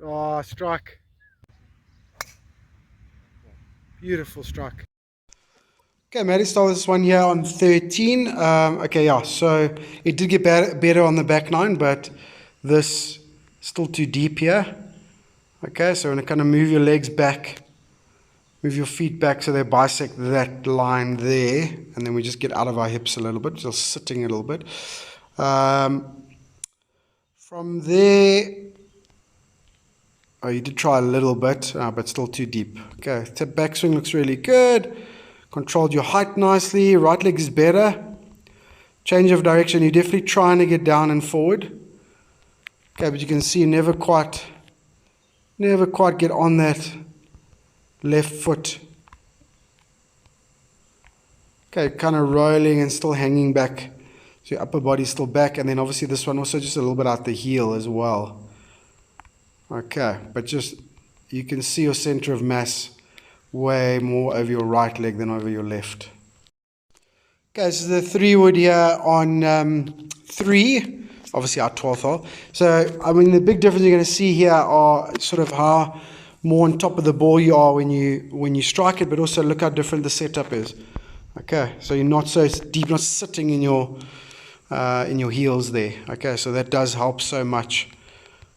Oh, strike. Beautiful strike. Okay, Matty, start with this one here on 13. Okay, yeah, so it did get better on the back nine, but this still too deep here. Okay, so we're going to kind of move your legs back, move your feet back so they bisect that line there, and then we just get out of our hips a little bit, just sitting a little bit. From there, oh, you did try a little bit, but still too deep. Okay, tip backswing looks really good. Controlled your height nicely. Right leg is better. Change of direction, you're definitely trying to get down and forward. Okay, but you can see never quite get on that left foot. Okay, kind of rolling and still hanging back. So your upper body's still back, and then obviously this one also just a little bit out the heel as well. Okay, but just you can see your center of mass way more over your right leg than over your left. Okay, this is the 3 wood here on 3, obviously our 12th hole. So, I mean, the big difference you're going to see here are sort of how more on top of the ball you are when you strike it, but also look how different the setup is. Okay, so you're not so deep, not sitting in your heels there. Okay, so that does help so much.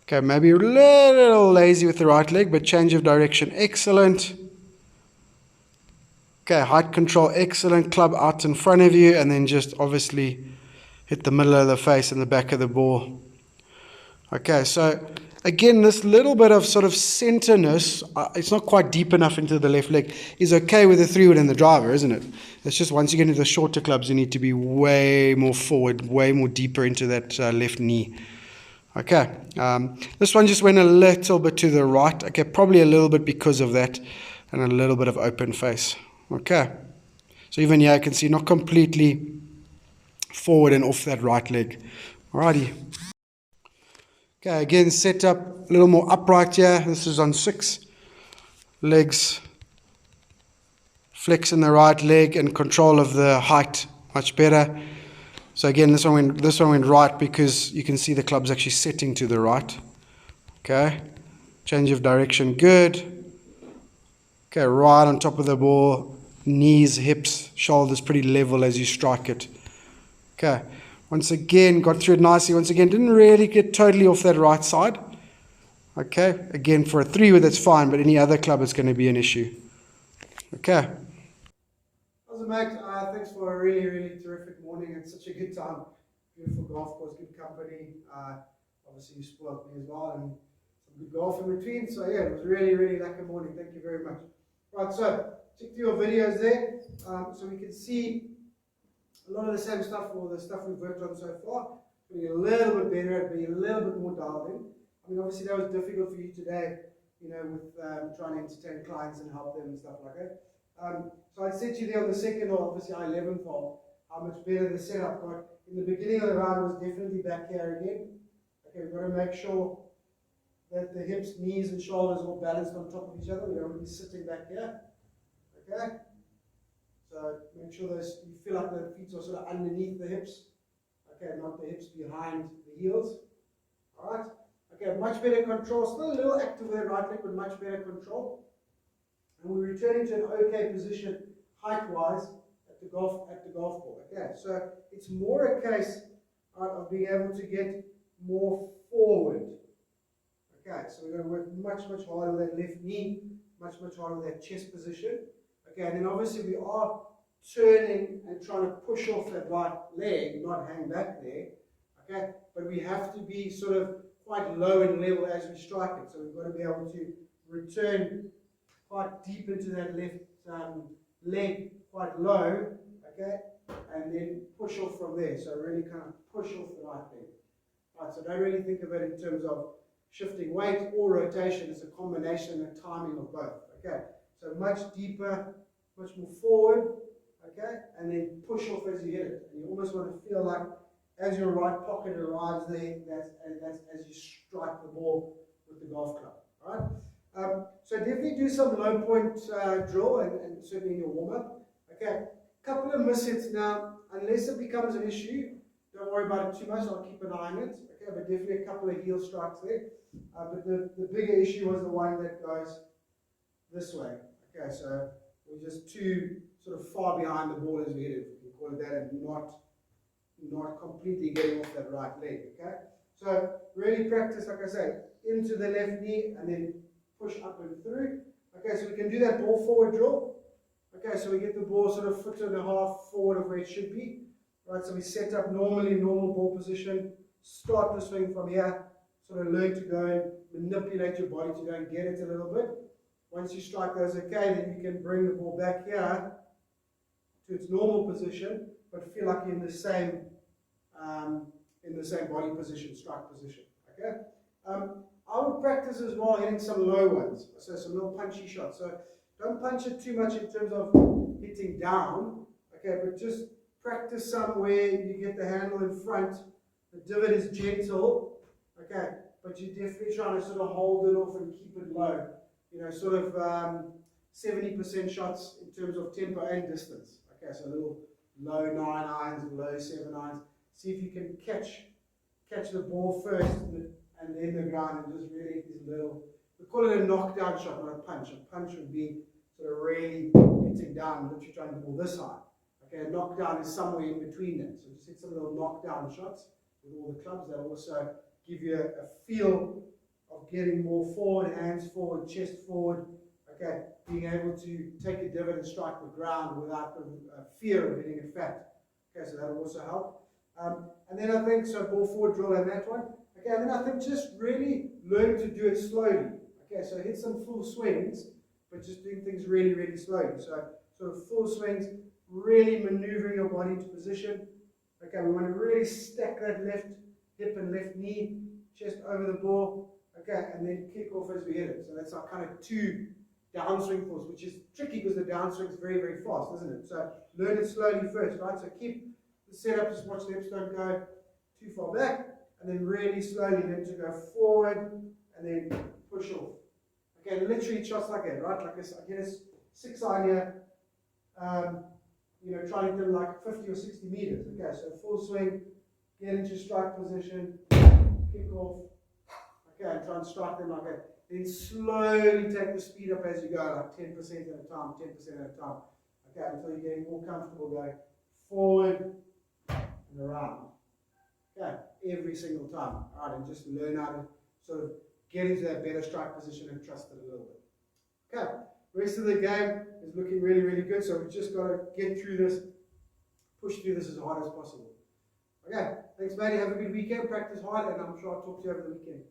Okay, maybe a little lazy with the right leg, but change of direction, excellent. Okay, height control, excellent. Club out in front of you, and then just obviously hit the middle of the face and the back of the ball. Okay, so again, this little bit of sort of centerness, it's not quite deep enough into the left leg, is okay with the 3 wood and the driver, isn't it? It's just once you get into the shorter clubs, you need to be way more forward, way more deeper into that left knee. Okay, this one just went a little bit to the right. Okay, probably a little bit because of that, and a little bit of open face. Okay, so even here you can see not completely forward and off that right leg. Alrighty. Okay, again set up a little more upright here. This is on 6. Legs flex in the right leg and control of the height much better. So again, this one went right because you can see the club's actually setting to the right. Okay, change of direction, good. Okay, right on top of the ball, knees, hips, shoulders pretty level as you strike it. Okay, once again, got through it nicely. Once again, didn't really get totally off that right side. Okay, again, for a 3 wood, that's fine, but any other club, it's going to be an issue. Okay. How's it, mate? Thanks for a really, really terrific morning. It's such a good time. Beautiful golf course, good company. Obviously, you spoiled me as well, and some good golf in between. So, yeah, it was really, really lekker morning. Thank you very much. Right, so check through your videos there, so we can see a lot of the same stuff, or the stuff we've worked on so far. Being a little bit better, being a little bit more dialed in. I mean, obviously that was difficult for you today, with trying to entertain clients and help them and stuff like that. So I said to you there on the second hole, obviously our 11th hole, how much better the setup got. In the beginning of the round was definitely back here again. Okay, we've got to make sure that the hips, knees, and shoulders are all balanced on top of each other. We don't want to be sitting back here. Okay? So make sure you feel like the feet are sort of underneath the hips. Okay, not the hips behind the heels. Alright? Okay, much better control. Still a little active with the right leg, but much better control. And we're returning to an okay position height-wise at the golf ball. Okay, so it's more a case of being able to get more forward. Okay, so we're going to work much, much harder with that left knee, much, much harder with that chest position. Okay, and then obviously we are turning and trying to push off that right leg, not hang back there. Okay, but we have to be sort of quite low in level as we strike it. So we've got to be able to return quite deep into that left leg, quite low, okay, and then push off from there. So really kind of push off the right leg. Right, so don't really think of it in terms of shifting weight or rotation. It's a combination and timing of both. Okay, so much deeper, much more forward, okay, and then push off as you hit it. And you almost want to feel like as your right pocket arrives there, that's as you strike the ball with the golf club. All right. So definitely do some low point drill, and certainly in your warm up. Okay, couple of mishits now. Unless it becomes an issue, don't worry about it too much. I'll keep an eye on it. Okay, but definitely a couple of heel strikes there. But the bigger issue was the one that goes this way. Okay, so we're just too sort of far behind the ball as we hit it, if we can call it that, and not completely getting off that right leg. Okay, so really practice, like I say, into the left knee and then push up and through. Okay, so we can do that ball forward drill. Okay, so we get the ball sort of foot and a half forward of where it should be. Right, so we set up normally normal ball position, start the swing from here, sort of learn to go and manipulate your body to go and get it a little bit. Once you strike those okay, then you can bring the ball back here to its normal position, but feel like you're in the same body position, strike position. Okay. I would practice as well hitting some low ones, so some little punchy shots. So don't punch it too much in terms of hitting down. Okay, but just practice some where you get the handle in front. The divot is gentle. Okay, but you're definitely trying to sort of hold it off and keep it low. You know, sort of 70% shots in terms of tempo and distance. Okay, so a little low 9 irons, low 7 irons. See if you can catch the ball first and then the ground, and just really hit these little, we call it a knockdown shot, not a punch. A punch would be sort of really hitting down, literally trying to ball this high. Okay, a knockdown is somewhere in between that. So just hit some little knockdown shots with all the clubs. That also give you a feel of getting more forward, hands forward, chest forward. Okay, being able to take a divot and strike the ground without the fear of hitting it fat. Okay, so that will also help. And then I think, so ball forward drill and that one. Okay, and then I think just really learn to do it slowly. Okay, so hit some full swings, but just doing things really, really slowly. So sort of full swings, really maneuvering your body into position. Okay, we want to really stack that left hip and left knee, chest over the ball. Okay, and then kick off as we hit it. So that's our kind of 2 downswing force, which is tricky because the downswing is very, very fast, isn't it? So learn it slowly first, right? So keep the setup, just watch the hips don't go too far back, and then really slowly learn to go forward and then push off. Okay, literally shots like that, right? Like I get a 6 iron here, you know, trying to do like 50 or 60 meters. Okay, so full swing, get into strike position, kick off. Okay, and try and strike them like that. Then slowly take the speed up as you go, like 10% at a time, 10% at a time. Okay, until you're getting more comfortable going forward and around. Okay, every single time. All right, and just learn how to sort of get into that better strike position and trust it a little bit. Okay, rest of the game is looking really, really good. So we've just got to get through this, push through this as hard as possible. Okay, thanks, matey. Have a good weekend. Practice hard, and I'm sure I'll talk to you over the weekend.